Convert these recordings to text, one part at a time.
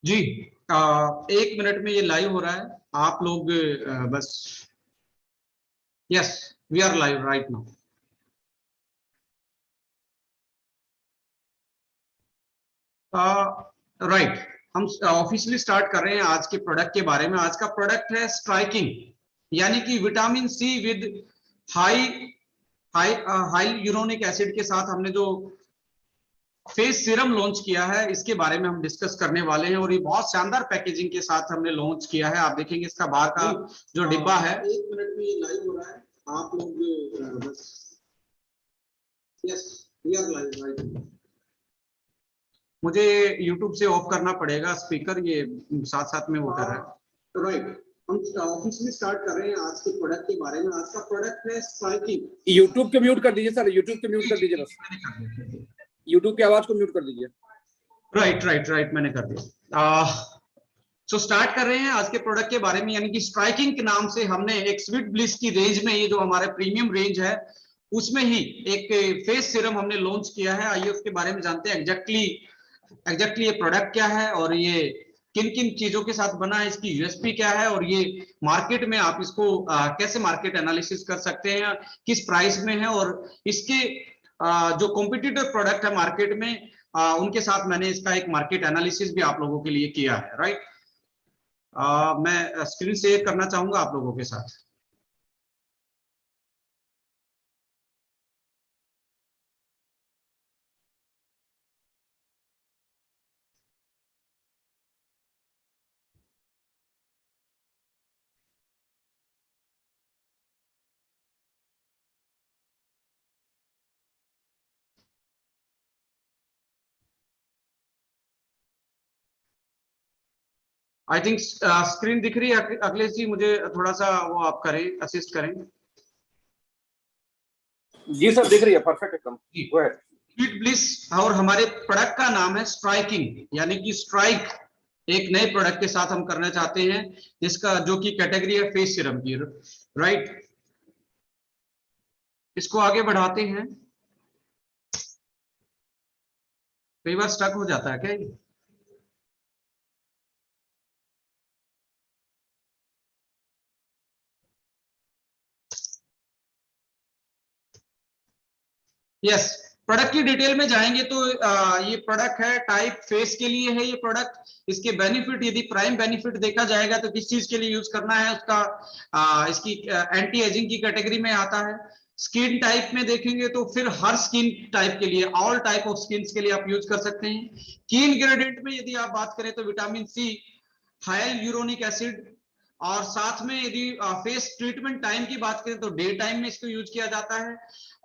जी। 1 minute में ये live हो रहा है। आप लोग बस। Yes, we are live right now. Right, हम ऑफिशियली स्टार्ट कर रहे हैं आज के प्रोडक्ट के बारे में। आज का प्रोडक्ट है स्ट्राइकिंग, यानी कि vitamin C with high high hyaluronic acid के साथ हमने जो फेस सीरम लॉन्च किया है, इसके बारे में हम डिस्कस करने वाले हैं। और ये बहुत शानदार पैकेजिंग के साथ हमने लॉन्च किया है। आप देखेंगे इसका बाहर का जो डिब्बा है। 1 मिनट में ये लाइव हो रहा है। आप लोग बस। Yes, we are live right. मुझे YouTube से ऑफ करना पड़ेगा स्पीकर, ये साथ साथ में वो कर रहा है। राइट, हम ऑफिशियली स्टार्ट कर रहे हैं आज के प्रोडक्ट के बारे में। आज का प्रोडक्ट है स्ट्राइकिंग। YouTube के म्यूट कर दीजिए सर, YouTube के म्यूट कर दीजिए बस। YouTube की आवाज को म्यूट कर दीजिए। राइट राइट राइट, मैंने कर दिया। सो स्टार्ट कर रहे हैं आज के प्रोडक्ट के बारे में, यानी कि स्ट्राइकिंग के नाम से हमने एक स्वीट ब्लिस की रेंज में, ये जो हमारे प्रीमियम रेंज है उसमें ही एक फेस सीरम हमने लॉन्च किया है। आइए उसके बारे में जानते हैं एग्जैक्टली ये प्रोडक्ट क्या है और ये किन किन चीजों के साथ बना है, इसकी यूएसपी क्या है और ये मार्केट में आप इसको कैसे मार्केट एनालिसिस कर सकते हैं, किस प्राइस में है, और इसके जो कॉम्पिटिटर प्रोडक्ट है मार्केट में उनके साथ मैंने इसका एक मार्केट एनालिसिस भी आप लोगों के लिए किया है। राइट, मैं स्क्रीन शेयर करना चाहूंगा आप लोगों के साथ। आई थिंक स्क्रीन दिख रही है अखिलेश जी? मुझे थोड़ा सा वो आप करें, असिस्ट करें। जी सर, दिख रही है, परफेक्ट एकदम। Go ahead. स्वीट ब्लिस और हमारे प्रोडक्ट का नाम है स्ट्राइकिंग, यानी कि स्ट्राइक एक नए प्रोडक्ट के साथ हम करना चाहते हैं, जिसका जो कि कैटेगरी है फेस सीरम की। राइट, इसको आगे बढ़ाते हैं। कई बार स्टक हो जाता है क्या ये? यस, प्रोडक्ट की डिटेल में जाएंगे तो ये प्रोडक्ट है टाइप फेस के लिए है ये प्रोडक्ट। इसके बेनिफिट, यदि प्राइम बेनिफिट देखा जाएगा तो किस चीज के लिए यूज करना है उसका, इसकी एंटी एजिंग की कैटेगरी में आता है। स्किन टाइप में देखेंगे तो फिर हर स्किन टाइप के लिए, ऑल टाइप ऑफ स्किन के लिए आप यूज कर सकते हैं। की इंग्रेडिएंट में यदि आप बात करें तो vitamin C, hyaluronic acid, और साथ में यदि फेस ट्रीटमेंट टाइम की बात करें तो डे टाइम में इसको यूज किया जाता है।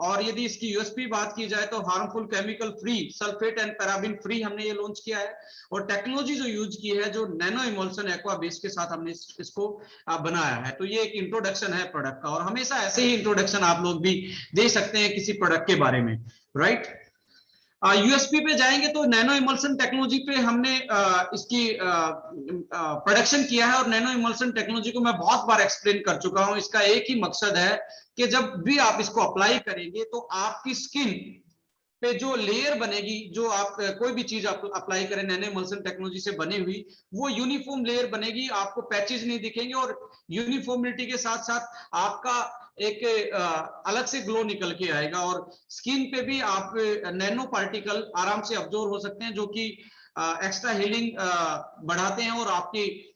और यदि इसकी यूएसपी बात की जाए तो harmful chemical free, sulphate and paraben free हमने ये लॉन्च किया है। और टेक्नोलॉजी जो यूज की है जो नैनो इमल्सन एक्वा बेस के साथ हमने इसको बनाया है। तो ये एक इंट्रोडक्शन है प्रोडक्ट का, और हमेशा ऐसे ही इंट्रोडक्शन आप लोग भी दे सकते हैं किसी प्रोडक्ट के बारे में। राइट, यूएसपी पे जाएंगे तो नैनो इमल्सन टेक्नोलॉजी पे हमने इसकी प्रोडक्शन किया है। और नैनो इमल्सन टेक्नोलॉजी को मैं बहुत बार एक्सप्लेन कर चुका हूं। इसका एक ही मकसद है कि जब भी आप इसको अप्लाई करेंगे तो आपकी स्किन पे जो लेयर बनेगी, जो आप कोई भी चीज आप अप्लाई करें नैनो इमल्सन टेक्नोलॉजी से बनी हुई, वो यूनिफॉर्म लेयर बनेगी, आपको पैचेज नहीं दिखेंगे। और यूनिफॉर्मिटी के साथ साथ आपका एक अलग से ग्लो निकल के आएगा। और स्किन पे भी आप नैनो पार्टिकल आराम से ऑब्जर्व हो सकते हैं, जो कि एक्स्ट्रा हीलिंग बढ़ाते हैं। और आपकी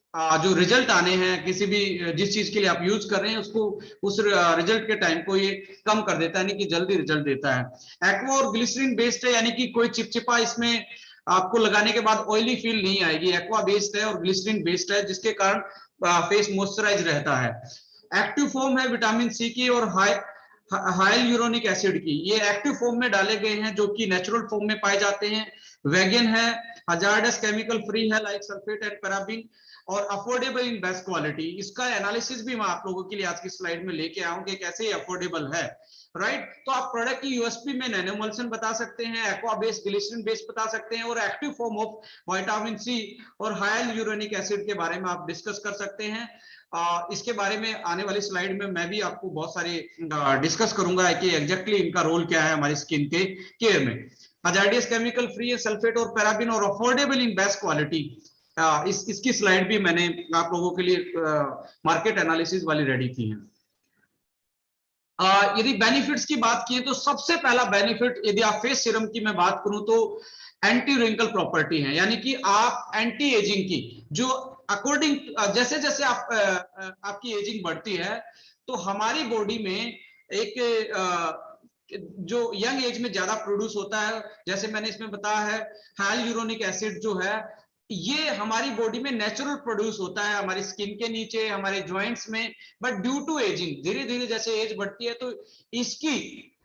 जो रिजल्ट आने हैं किसी भी जिस चीज के लिए आप यूज कर रहे हैं उसको, उस रिजल्ट के टाइम को ये कम कर देता है, यानी कि जल्दी रिजल्ट देता है। एक्वा और ग्लिसरीन बेस्ड है, यानी कि कोई चिपचिपा इसमें आपको लगाने के बाद ऑयली फील नहीं आएगी। एक्वा बेस्ड है और ग्लिसरीन बेस्ड है, जिसके कारण फेस मॉइस्चराइज रहता है। एक्टिव फॉर्म है विटामिन सी की और हाई यूरोनिक एसिड की। ये एक्टिव फॉर्म में डाले गए हैं जो कि नेचुरल फॉर्म में पाए जाते हैं। वेगन है, हजार्डस केमिकल फ्री है लाइक सल्फेट एंड पैराबिन, और अफोर्डेबल इन बेस्ट क्वालिटी। इसका एनालिसिस भी मैं आप लोगों के लिए आज की स्लाइड में लेके आऊं कि कैसे अफोर्डेबल है। राइट, तो आप प्रोडक्ट की यूएसपी में नैनोमल्सन बता सकते हैं, एक्वा बेस, ग्लिसरीन बेस बता सकते हैं, और active form of vitamin C और हाई यूरोनिक एसिड के बारे में आप डिस्कस कर सकते हैं। इसके बारे में आने वाली स्लाइड में मैं भी आपको बहुत सारे डिस्कस करूंगा कि एग्जैक्टली इनका रोल क्या है हमारी स्किन के केयर में। हजार्डियस केमिकल फ्री है, सल्फेट और पैराबिन, और अफोर्डेबल इन बेस्ट क्वालिटी। इसकी स्लाइड भी मैंने आप लोगों के लिए मार्केट एनालिसिस वाली रेडी की है। यदि बेनिफिट्स की बात की तो सबसे पहला बेनिफिट, यदि आप फेस सीरम की मैं बात करूं तो एंटी रिंकल प्रॉपर्टी है, यानी कि आप एंटी एजिंग की जो अकॉर्डिंग जैसे जैसे आपकी एजिंग बढ़ती है तो हमारी बॉडी में एक जो यंग एज में ज्यादा प्रोड्यूस होता है, जैसे मैंने इसमें बताया है हाइलुरोनिक एसिड जो है ये हमारी बॉडी में नेचुरल प्रोड्यूस होता है हमारी स्किन के नीचे, हमारे जॉइंट्स में, बट ड्यू टू एजिंग धीरे धीरे जैसे एज बढ़ती है तो इसकी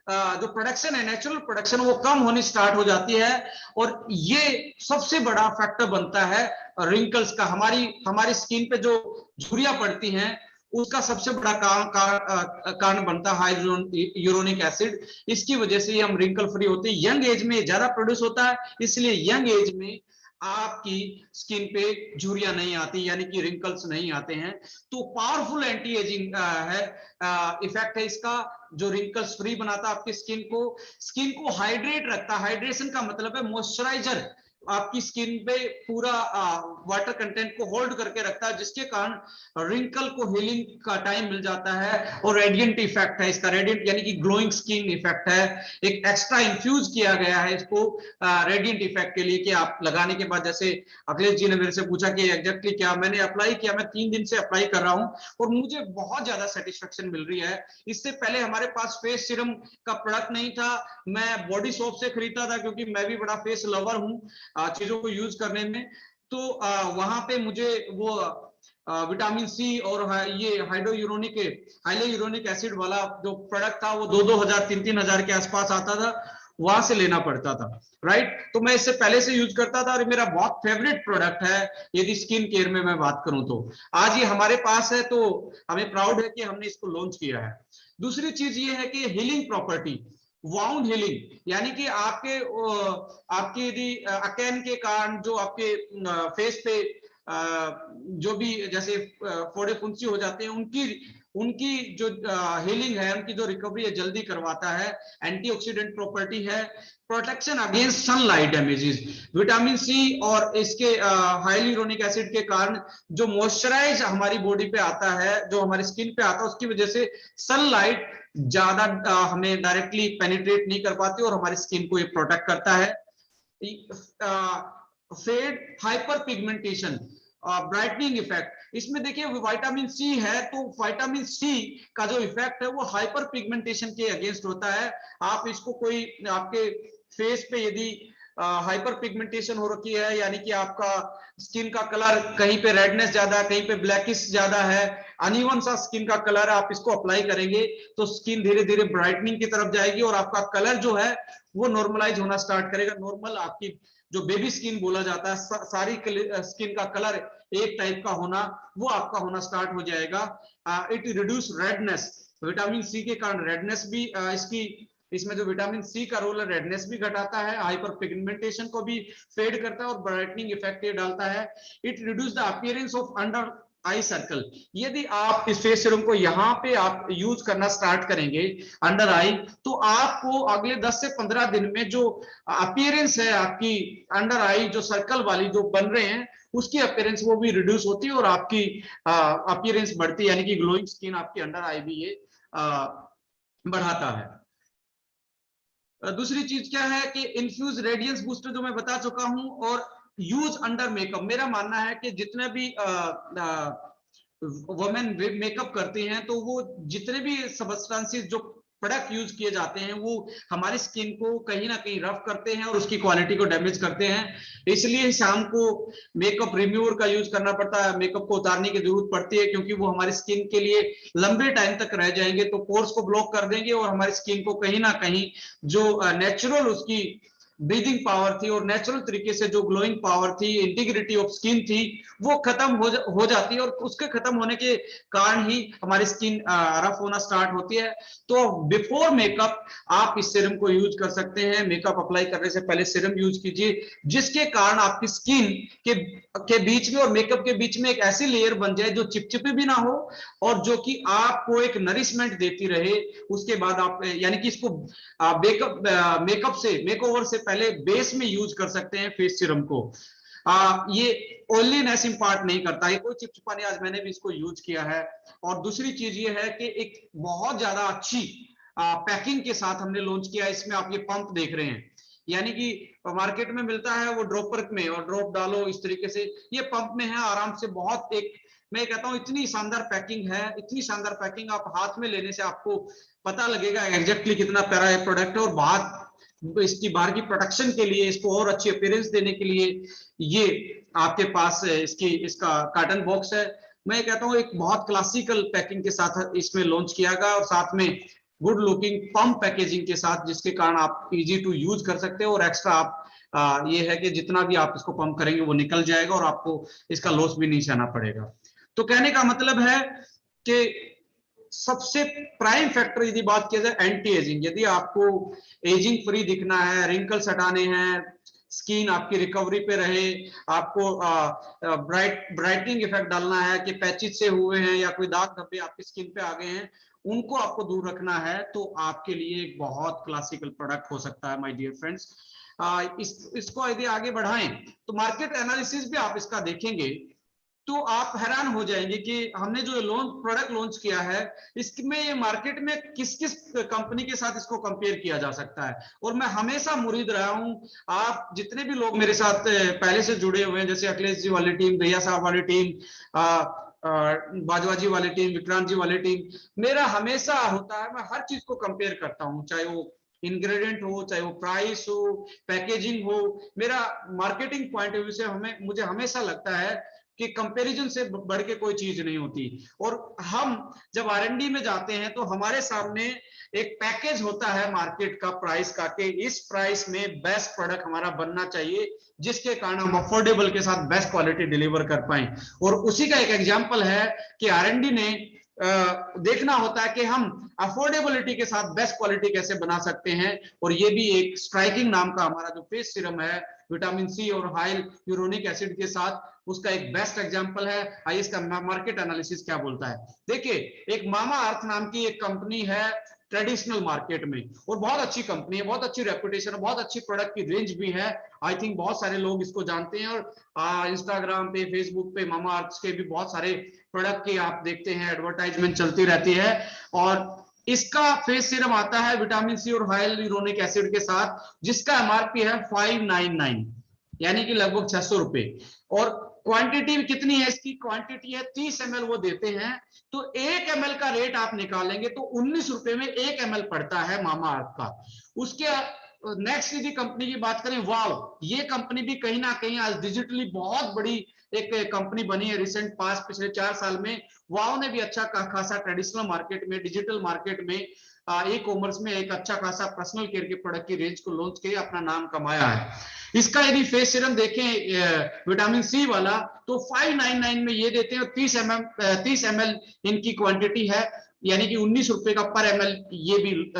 जो प्रोडक्शन है, नेचुरल प्रोडक्शन, वो कम होनी स्टार्ट हो जाती है और ये सबसे बड़ा फैक्टर बनता है रिंकल्स का। हमारी स्किन पे जो झुर्रियां पड़ती हैं उसका सबसे बड़ा कारण बनता है हाइलुरोनिक एसिड। इसकी वजह से हम रिंकल फ्री होते हैं। यंग एज में ज्यादा प्रोड्यूस होता है, इसलिए यंग एज में आपकी स्किन पे झुर्रियां नहीं आती, यानी कि रिंकल्स नहीं आते हैं। तो पावरफुल एंटी एजिंग है इफेक्ट है इसका, जो रिंकल्स फ्री बनाता है आपकी स्किन को हाइड्रेट रखता है। हाइड्रेशन का मतलब है मॉइस्चराइजर आपकी स्किन पे पूरा वाटर कंटेंट को होल्ड करके रखता है, जिसके कारण रिंकल को हीलिंग का टाइम मिल जाता है। और रेडिएंट इफेक्ट है इसका, रेडिएंट यानी कि ग्लोइंग स्किन इफेक्ट है। एक एक्स्ट्रा इन्फ्यूज किया गया है इसको रेडिएंट इफेक्ट के लिए कि आप लगाने के बाद, जैसे अखिलेश जी ने मेरे से पूछा कि एग्जैक्टली क्या, मैंने अप्लाई किया, मैं 3 दिन से अप्लाई कर रहा हूं और मुझे बहुत ज्यादा सेटिस्फेक्शन मिल रही है। इससे पहले हमारे पास फेस सीरम का प्रोडक्ट नहीं था, मैं बॉडी सोप से खरीदता था क्योंकि मैं भी बड़ा फेस लवर हूं चीजों को यूज करने में। तो वहां पे मुझे वो विटामिन सी और ये हाइलोयूरोनिक एसिड वाला जो प्रोडक्ट था वो 2,000 3,000 के आसपास आता था, वहां से लेना पड़ता था, राइट। तो मैं इससे पहले से यूज करता था और मेरा बहुत फेवरेट प्रोडक्ट है यदि स्किन केयर में मैं बात करूं तो। आज ये हमारे पास है तो हमें प्राउड है कि हमने इसको लॉन्च किया है। दूसरी चीज ये है कि हीलिंग प्रॉपर्टी, वाउंड हीलिंग, यानी कि आपके यदि अकैन के कारण जो आपके फेस पे जो भी जैसे फोड़े फुंसी हो जाते हैं उनकी जो हीलिंग है, उनकी जो रिकवरी है जल्दी करवाता है। एंटीऑक्सीडेंट प्रॉपर्टी है, protection against sunlight damages. Vitamin C और इसके हाइलुरोनिक एसिड के कारण जो मॉइस्चराइज हमारी बॉडी पे आता है, जो हमारी स्किन पे आता है, उसकी वजह से सनलाइट ज्यादा हमें डायरेक्टली पेनिट्रेट नहीं कर पाती और हमारी स्किन को ये प्रोटेक्ट करता है। Fade hyperpigmentation, brightening effect, इसमें देखिए विटामिन सी है तो विटामिन सी का जो इफेक्ट है वो हाइपर पिगमेंटेशन के अगेंस्ट होता है। आप इसको कोई आपके फेस पे यदि हाइपर पिगमेंटेशन हो रखी है, यानी कि आपका स्किन का कलर कहीं पे रेडनेस ज्यादा है, कहीं पे ब्लैकिश ज्यादा है, अनइवन सा स्किन का कलर है, आप इसको अप्लाई करेंगे तो स्किन धीरे धीरे ब्राइटनिंग की तरफ जाएगी और आपका कलर जो है वो नॉर्मलाइज होना स्टार्ट करेगा। नॉर्मल आपकी जो बेबी स्किन बोला जाता है, सारी स्किन का कलर एक टाइप का होना, वो आपका होना स्टार्ट हो जाएगा। It reduce redness, vitamin C के कारण रेडनेस भी इसमें जो विटामिन सी का रोल है रेडनेस भी घटाता है, हाइपर पिगमेंटेशन को भी फेड करता है और ब्राइटनिंग इफेक्ट ये डालता है। It reduce the appearance of under I circle. यदि आप इस फेस सीरम को यहाँ पे आप यूज करना स्टार्ट करेंगे अंडर आई, तो आपको अगले 10 से 15 दिन में जो अपीयरेंस है आपकी अंडर आई जो सर्कल वाली जो बन रहे हैं उसकी अपीयरेंस वो भी रिड्यूस होती है और आपकी अपीयरेंस बढ़ती है, यानी कि ग्लोइंग स्किन आपकी अंडर आई भी ये बढ़ाता है। दूसरी चीज क्या है कि इन्फ्यूज रेडियंस बूस्टर जो मैं बता चुका हूं, और यूज अंडर मेकअप। मेरा मानना है कि जितने भी वुमेन मेकअप करती हैं तो वो जितने भी सब्सटेंसेस जो प्रोडक्ट यूज किए जाते हैं वो हमारी स्किन को कहीं ना कहीं रफ करते हैं और उसकी क्वालिटी को डैमेज करते हैं। इसलिए शाम को मेकअप रिमूवर का यूज करना पड़ता है, मेकअप को उतारने की जरूरत पड़ती है, क्योंकि वो हमारी स्किन के लिए लंबे टाइम तक रह जाएंगे तो पोर्स को ब्लॉक कर देंगे और हमारी स्किन को कहीं ना कहीं जो नेचुरल उसकी ब्रीदिंग पावर थी और नेचुरल तरीके से जो ग्लोइंग पावर थी, इंटीग्रिटी ऑफ स्किन थी, वो खत्म हो जाती है और उसके खत्म होने के कारण ही हमारी स्किन रफ होना स्टार्ट होती है। तो बिफोर मेकअप आप इस सीरम को यूज कर सकते हैं। मेकअप अप्लाई करने से पहले सीरम यूज कीजिए, जिसके कारण आपकी स्किन के बीच में और मेकअप के बीच में एक ऐसी लेयर बन जाए जो चिपचिपी भी ना हो और जो कि आपको एक नरिशमेंट देती रहे। उसके बाद आप यानी कि इसको मेकअप से मेकओवर से पहले बेस में यूज कर सकते हैं फेस सीरम को। ये ऑयलीनेस इम्पार्ट नहीं करता, ये कोई चिपचिपा नहीं। आज मैंने भी इसको यूज किया है। और दूसरी चीज ये है कि एक बहुत ज्यादा अच्छी पैकिंग के साथ हमने लॉन्च किया। इसमें आप ये पंप देख रहे हैं, यानी कि मार्केट में मिलता है वो ड्रॉपर में, और ड्रॉप डालो इस तरीके से, ये पंप में है आराम से। बहुत एक, मैं कहता हूं इतनी शानदार पैकिंग है, इतनी शानदार पैकिंग, आप हाथ में लेने से आपको पता लगेगा एग्जैक्टली कितना प्यारा है प्रोडक्ट है। और बाहर इसकी बाहर की प्रोटेक्शन के लिए, इसको और अच्छी अपीयरेंस देने के लिए ये आपके पास इसका कार्टन बॉक्स है। मैं कहता हूं एक बहुत क्लासिकल पैकिंग के साथ इसमें लॉन्च किया गया, और साथ में गुड लुकिंग पंप पैकेजिंग के साथ, जिसके कारण आप इजी टू यूज कर सकते हो। और एक्स्ट्रा आप ये है कि जितना भी आप इसको पंप करेंगे वो निकल जाएगा, और आपको इसका लॉस भी नहीं सहना पड़ेगा। तो कहने का मतलब है कि सबसे प्राइम फैक्टर यदि बात किया जाए एंटी एजिंग, यदि आपको एजिंग फ्री दिखना है, रिंकल्स हटाने हैं, स्किन आपकी रिकवरी पे रहे, आपको ब्राइटनिंग इफेक्ट डालना है कि पैचेस से हुए हैं या कोई दाग धब्बे आपकी स्किन पे आ गए हैं, उनको आपको दूर रखना है, तो आपके लिए एक बहुत क्लासिकल प्रोडक्ट हो सकता है माय डियर फ्रेंड्स। इसको यदि आगे बढ़ाएं तो मार्केट एनालिसिस भी आप इसका देखेंगे तो आप हैरान हो जाएंगे कि हमने जो प्रोडक्ट लॉन्च किया है, इसमें ये मार्केट में किस किस कंपनी के साथ इसको कंपेयर किया जा सकता है। और मैं हमेशा मुरीद रहा हूं, आप जितने भी लोग मेरे साथ पहले से जुड़े हुए हैं, जैसे अखिलेश जी वाली टीम, भैया साहब वाली टीम, बाजवा जी वाली टीम, विक्रांत जी वाली टीम, मेरा हमेशा होता है, मैं हर चीज को कंपेयर करता हूं, चाहे वो इंग्रेडिएंट हो, चाहे वो प्राइस हो, पैकेजिंग हो। मेरा मार्केटिंग पॉइंट ऑफ व्यू से मुझे हमेशा लगता है कि कंपैरिजन से बढ़ के कोई चीज नहीं होती। और हम जब R&D में जाते हैं तो हमारे सामने एक पैकेज होता है मार्केट का प्राइस का, कि इस प्राइस में बेस्ट प्रोडक्ट हमारा बनना चाहिए, जिसके कारण हम अफोर्डेबल के साथ बेस्ट क्वालिटी डिलीवर कर पाए। और उसी का एक एग्जांपल है कि R&D ने देखना होता है कि हम अफोर्डेबिलिटी के साथ बेस्ट क्वालिटी कैसे बना सकते हैं। और ये भी एक स्ट्राइकिंग नाम का हमारा जो फेस सीरम है, विटामिन सी और हाई यूरोनिक एसिड के साथ, उसका एक बेस्ट एग्जांपल है। आइए इसका मार्केट एनालिसिस क्या बोलता है। देखिए, एक मामा अर्थ नाम की एक कंपनी है ट्रेडिशनल मार्केट में, और बहुत अच्छी कंपनी है, बहुत अच्छी रेपुटेशन है, बहुत अच्छी प्रोडक्ट की रेंज भी है। आई थिंक बहुत सारे लोग इसको जानते हैं, और इंस्टाग्राम पे, फेसबुक पे मामा अर्थ के भी बहुत सारे प्रोडक्ट की आप देखते हैं एडवर्टाइजमेंट चलती रहती है। और इसका फेस सीरम आता है विटामिन सी और हाई यूरोनिक एसिड के साथ, जिसका एमआरपी है 599, यानी कि लगभग 600 रुपए। और क्वांटिटी कितनी है इसकी? क्वांटिटी है 30 ml वो देते हैं। तो 1 ml का रेट आप निकालेंगे तो 19 रुपए में 1 ml पड़ता है मामा अर्थ का। उसके नेक्स्ट यदि कंपनी की बात करें, वाव, ये कंपनी भी कहीं ना कहीं आज डिजिटली बहुत बड़ी एक कंपनी बनी है रिसेंट पास, पिछले 4 साल में। वाव ने भी अच्छा खासा ट्रेडिशनल मार्केट में, डिजिटल मार्केट में, ई कॉमर्स में एक अच्छा खासा पर्सनल केयर के प्रोडक्ट की रेंज को लॉन्च किया, अपना नाम कमाया है। इसका यदि फेस सीरम देखें विटामिन सी वाला, तो 599 में ये देते हैं, 30 ml इनकी क्वांटिटी है, यानी कि 19 रुपए का पर ml ये भी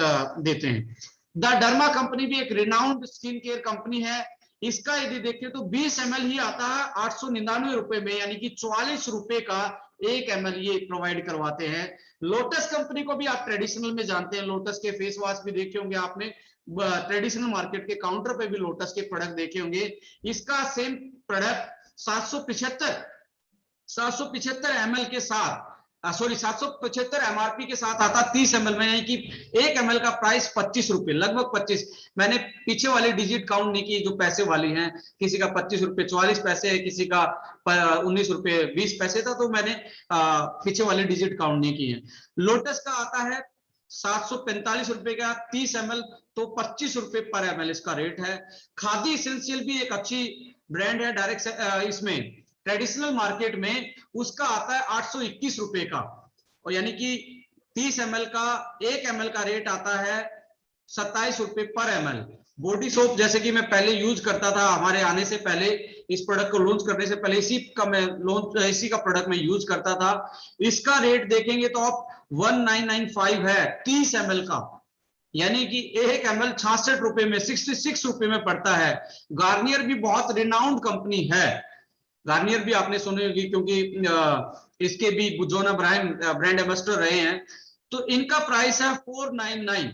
देते हैं। द डर्मा कंपनी भी एक रिनाउंड स्किन केयर कंपनी है। इसका यदि देखें तो 20 ml ही आता है 899 रुपए में, यानी कि 44 रुपए का 1 ml ये प्रोवाइड करवाते हैं। लोटस कंपनी को भी आप ट्रेडिशनल में जानते हैं, लोटस के फेस वॉश भी देखे होंगे आपने, ट्रेडिशनल मार्केट के काउंटर पे भी लोटस के प्रोडक्ट देखे होंगे। इसका सेम प्रोडक्ट 775 ml के साथ, सॉरी 775 एमआरपी के साथ आता 30 ml में, यानी कि 1 ml का प्राइस 25 रुपए, लगभग 25। मैंने पीछे वाली डिजिट काउंट नहीं की जो पैसे वाली हैं, किसी का 25 रुपए 44 पैसे है, किसी का 19 रुपए 20 पैसे था, तो मैंने पीछे वाली डिजिट काउंट नहीं की है। लोटस का आता है 745 रुपए का 30 ml, तो 25 रुपए पर ml इसका रेट है। खादी एसेंशियल भी एक अच्छी ब्रांड है, डायरेक्ट इसमें ट्रेडिशनल मार्केट में उसका आता है 821 रुपए का, और यानी कि 30 ml का 1 ml का रेट आता है 27 रुपए पर ml। बॉडी सोप जैसे कि मैं पहले यूज करता था, हमारे आने से पहले, इस प्रोडक्ट को लॉन्च करने से पहले इसी का प्रोडक्ट में यूज करता था। इसका रेट देखेंगे तो आप 1995 है 30 ml का, यानी कि 1 ml 66 रुपए में, 66 रुपए में पड़ता है। गार्नियर भी बहुत रिनाउंड कंपनी है, गार्नियर भी आपने सुनी होगी, क्योंकि इसके भी जोना ब्रांड एम्बेसडर रहे हैं। तो इनका प्राइस है 449,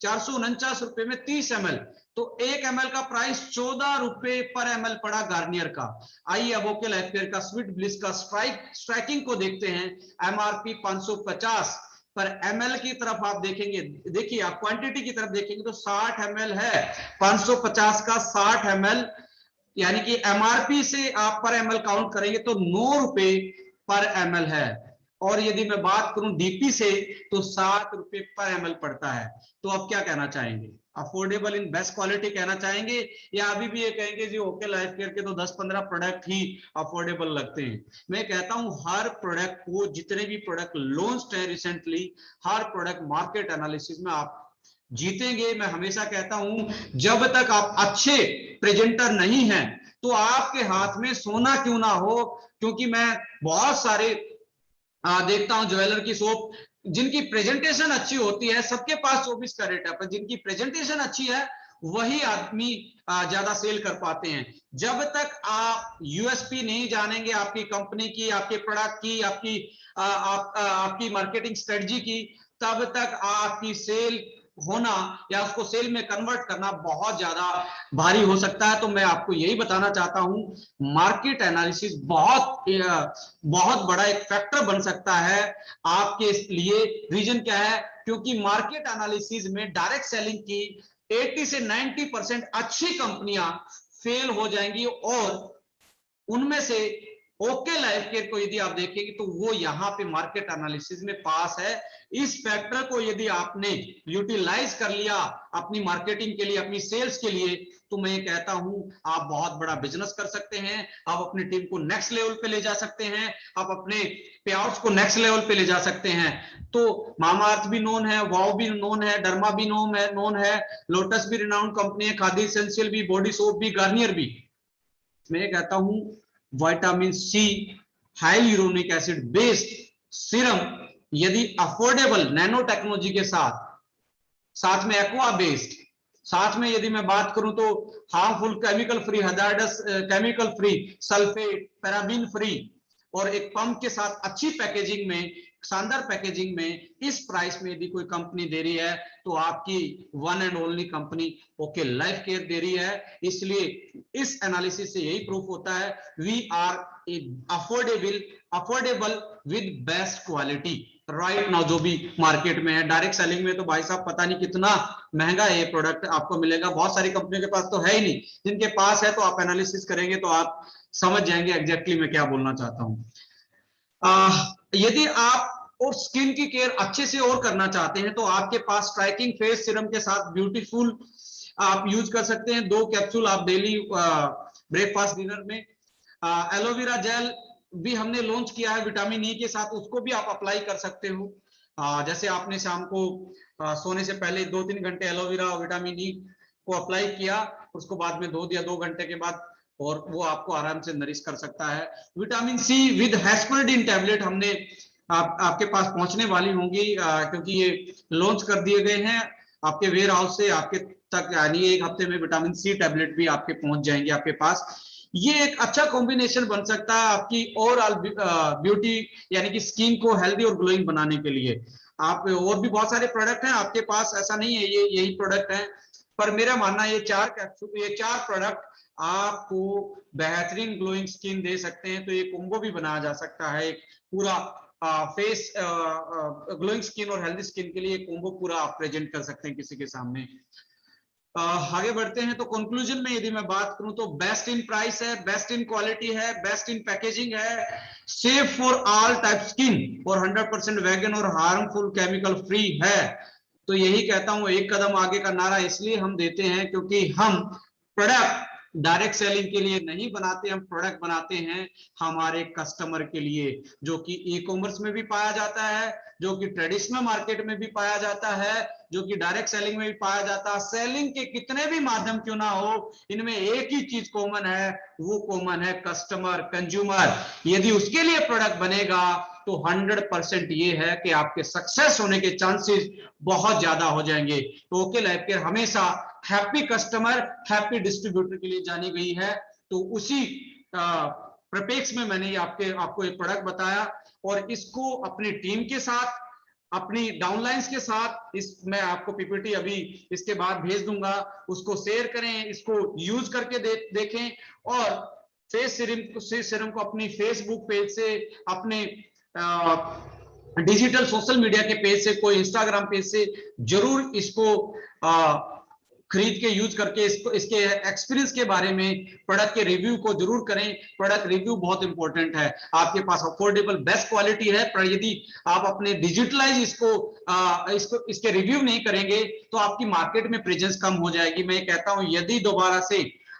₹449 में 30 ml, तो 1 ml का प्राइस ₹14 पर ml पड़ा गार्नियर का। आइए अब ओके लाइफ केयर का स्वीट ब्लिस का स्ट्राइकिंग को देखते हैं। MRP 550 पर ml की तरफ आप देखेंगे, देखिए आप क्वांटिटी की तरफ देखेंगे तो 60 ml है, 550 का 60 ml, यानी कि एमआरपी से आप पर एमएल काउंट करेंगे तो ₹9 पर एमएल है। और यदि मैं बात करूं डीपी से तो ₹7 पर एमएल पड़ता है। तो अब क्या कहना चाहेंगे, अफोर्डेबल इन बेस्ट क्वालिटी कहना चाहेंगे, या अभी भी ये कहेंगे जी ओके लाइफ केयर के तो 10-15 प्रोडक्ट ही अफोर्डेबल लगते हैं। मैं कहता हूं हर प्रोडक्ट को, जितने भी प्रोडक्ट लॉन्च है रिसेंटली, हर प्रोडक्ट मार्केट एनालिसिस में आप जीतेंगे। मैं हमेशा कहता हूं जब तक आप अच्छे प्रेजेंटर नहीं हैं तो आपके हाथ में सोना क्यों ना हो, क्योंकि मैं बहुत सारे देखता हूं ज्वेलर की शॉप जिनकी प्रेजेंटेशन अच्छी होती है, सबके पास 24 कैरेट है, पर जिनकी प्रेजेंटेशन अच्छी है वही आदमी ज्यादा सेल कर पाते हैं। जब तक आप यूएसपी नहीं जानेंगे आपकी कंपनी की, आपके प्रोडक्ट की, आपकी मार्केटिंग स्ट्रेटजी की, तब तक आपकी सेल होना या उसको सेल में कन्वर्ट करना बहुत ज्यादा भारी हो सकता है। तो मैं आपको यही बताना चाहता हूं मार्केट एनालिसिस बहुत बड़ा एक फैक्टर बन सकता है आपके लिए। रीजन क्या है, क्योंकि मार्केट एनालिसिस में डायरेक्ट सेलिंग की 80 से 90% अच्छी कंपनियां फेल हो जाएंगी, और उनमें से ओके लाइफ केयर को यदि आप देखेंगे तो वो यहां पे मार्केट एनालिसिस में पास है। इस फैक्टर को यदि आपने यूटिलाइज कर लिया अपनी मार्केटिंग के लिए, अपनी सेल्स के लिए, तो मैं ये कहता हूं आप बहुत बड़ा बिजनेस कर सकते हैं, आप अपनी टीम को नेक्स्ट लेवल पे ले जा सकते हैं, आप अपने पे आउट्स को नेक्स्ट लेवल पे ले जा सकते हैं। तो मामाअर्थ भी नोन है, वाव भी नोन है, डर्मा भी नोन है, लोटस भी रिनाउंड कंपनी है, खादी एसेंशियल भी, बॉडी सोप भी, गार्नियर भी। मैं कहता हूं vitamin C hyaluronic acid based serum यदि अफोर्डेबल नैनो टेक्नोलॉजी के साथ में एक्वा बेस्ड, साथ में यदि मैं बात करूं तो harmful chemical free, hazardous chemical free, sulphate paraben free, और एक पंप के साथ अच्छी पैकेजिंग में, शानदार पैकेजिंग में, इस प्राइस में यदि कोई कंपनी दे रही है तो आपकी one and only company okay life care दे रही है। इसलिए इस एनालिसिस से यही प्रूफ होता है we are affordable with best quality right now जो भी मार्केट में है। डायरेक्ट सेलिंग में तो भाई साहब पता नहीं कितना महंगा ये प्रोडक्ट आपको मिलेगा, बहुत सारी कंपनियों के पास तो है ही नहीं, जिनके पास है तो आप एनालिसिस करेंगे तो आप समझ जाएंगे एग्जैक्टली मैं क्या बोलना चाहता हूं। यदि आप और स्किन की केयर अच्छे से और करना चाहते हैं तो आपके पास स्ट्राइकिंग फेस सीरम के साथ ब्यूटीफुल आप यूज कर सकते हैं। 2 कैप्सूल आप डेली ब्रेकफास्ट डिनर में। एलोवेरा जेल भी हमने लॉन्च किया है विटामिन ई के साथ, उसको भी आप अप्लाई कर सकते हो। जैसे आपने शाम को सोने से पहले 2-3 घंटे एलोवेरा विटामिन ई को अप्लाई किया, उसको बाद में 2 या 2 घंटे के बाद, और वो आपको आराम से नरिश कर सकता है। Vitamin C with hesperidin tablet हमने आपके पास पहुंचने वाली होंगी, क्योंकि ये लॉन्च कर दिए गए हैं आपके वेयर हाउस से आपके तक, यानी 1 हफ्ते में विटामिन सी टैबलेट भी आपके पहुंच जाएंगे आपके पास। ये एक अच्छा कॉम्बिनेशन बन सकता है आपकी ओवरऑल ब्यूटी यानी कि स्किन को हेल्दी और ग्लोइंग बनाने के लिए। आप और भी बहुत सारे प्रोडक्ट हैं आपके पास, ऐसा नहीं है ये यही प्रोडक्ट है, पर मेरा मानना ये 4 प्रोडक्ट आपको बेहतरीन ग्लोइंग स्किन दे सकते हैं। तो ये कोम्बो भी बनाया जा सकता है, एक पूरा फेस ग्लोइंग स्किन और हेल्दी स्किन के लिए कोम्बो पूरा आप प्रेजेंट कर सकते हैं किसी के सामने। आगे बढ़ते हैं तो कंक्लूजन में यदि मैं बात करूं तो बेस्ट इन प्राइस है, बेस्ट इन क्वालिटी है, बेस्ट इन पैकेजिंग है, safe for all type skin, और 100% वेगन और हार्मफुल केमिकल फ्री है। तो यही कहता हूं एक कदम आगे का नारा इसलिए हम देते हैं क्योंकि हम प्रोडक्ट डायरेक्ट सेलिंग के लिए नहीं बनाते, हम प्रोडक्ट बनाते हैं हमारे कस्टमर के लिए, जो कि ई कॉमर्स में भी पाया जाता है, जो कि ट्रेडिशनल मार्केट में भी पाया जाता है, जो कि डायरेक्ट सेलिंग में भी पाया जाता है। सेलिंग के कितने भी माध्यम क्यों ना हो, इनमें एक ही चीज कॉमन है, वो कॉमन है कस्टमर, कंज्यूमर। यदि उसके लिए प्रोडक्ट बनेगा तो 100% ये है कि आपके सक्सेस होने के चांसेस बहुत ज्यादा हो जाएंगे। तो ओके लाइफ केयर हमेशा हैप्पी कस्टमर हैप्पी डिस्ट्रीब्यूटर के लिए जानी गई है। तो उसी प्रपेक्ष में मैंने आपको ये प्रोडक्ट बताया, और इसको अपनी टीम के साथ अपनी डाउनलाइंस के साथ इस मैं आपको पीपीटी अभी इसके बाद भेज दूंगा, उसको शेयर करें, इसको यूज करके देखें और फेस सीरम को अपनी फेसबुक पेज से, अपने डिजिटल सोशल मीडिया के पेज से, कोई इंस्टाग्राम पेज से जरूर इसको खरीद के यूज करके इसको, इसके एक्सपीरियंस के बारे में, प्रोडक्ट के रिव्यू को जरूर करें। प्रोडक्ट रिव्यू बहुत इंपॉर्टेंट है। आपके पास अफोर्डेबल बेस्ट क्वालिटी है, पर यदि आप अपने डिजिटलाइज इसको इसके रिव्यू नहीं करेंगे तो आपकी मार्केट में प्रेजेंस कम हो जाएगी। मैं कहता हूं यदि दोबारा से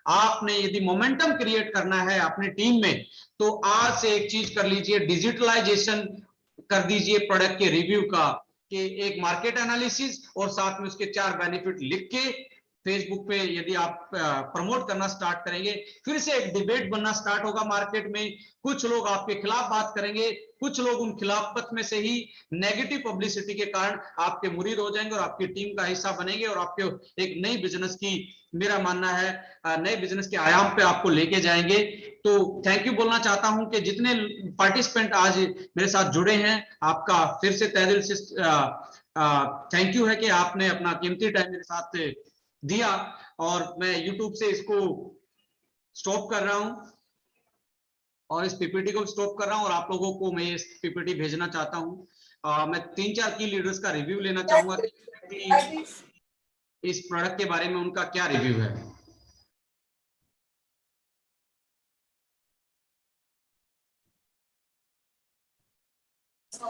आपने यदि मोमेंटम क्रिएट करना है अपनी टीम में, तो आज से एक चीज कर लीजिए, डिजिटलाइजेशन कर दीजिए प्रोडक्ट के रिव्यू का, कि एक मार्केट एनालिसिस और साथ में उसके 4 बेनिफिट लिख के फेसबुक पे यदि आप प्रमोट करना स्टार्ट करेंगे, फिर से एक डिबेट बनना स्टार्ट होगा मार्केट में। कुछ लोग आपके खिलाफ बात करेंगे, कुछ लोग उन खिलाफत में से ही नेगेटिव पब्लिसिटी के कारण आपके मुरीद हो जाएंगे और आपकी टीम का हिस्सा बनेंगे और आपके एक नई बिजनेस की, मेरा मानना है नए बिजनेस के आयाम पे आपको लेके जाएंगे। तो थैंक यू बोलना चाहता हूं कि जितने पार्टिसिपेंट आज मेरे साथ जुड़े हैं, आपका फिर से तहे दिल से थैंक यू है कि आपने अपना कीमती टाइम मेरे साथ दिया। और मैं YouTube से इसको स्टॉप कर रहा हूं और इस पीपीटी को स्टॉप कर रहा हूं और आप लोगों को मैं इस पीपीटी भेजना चाहता हूं। मैं 3-4 की लीडर्स का रिव्यू लेना चाहूंगा कि इस प्रोडक्ट के बारे में उनका क्या रिव्यू है।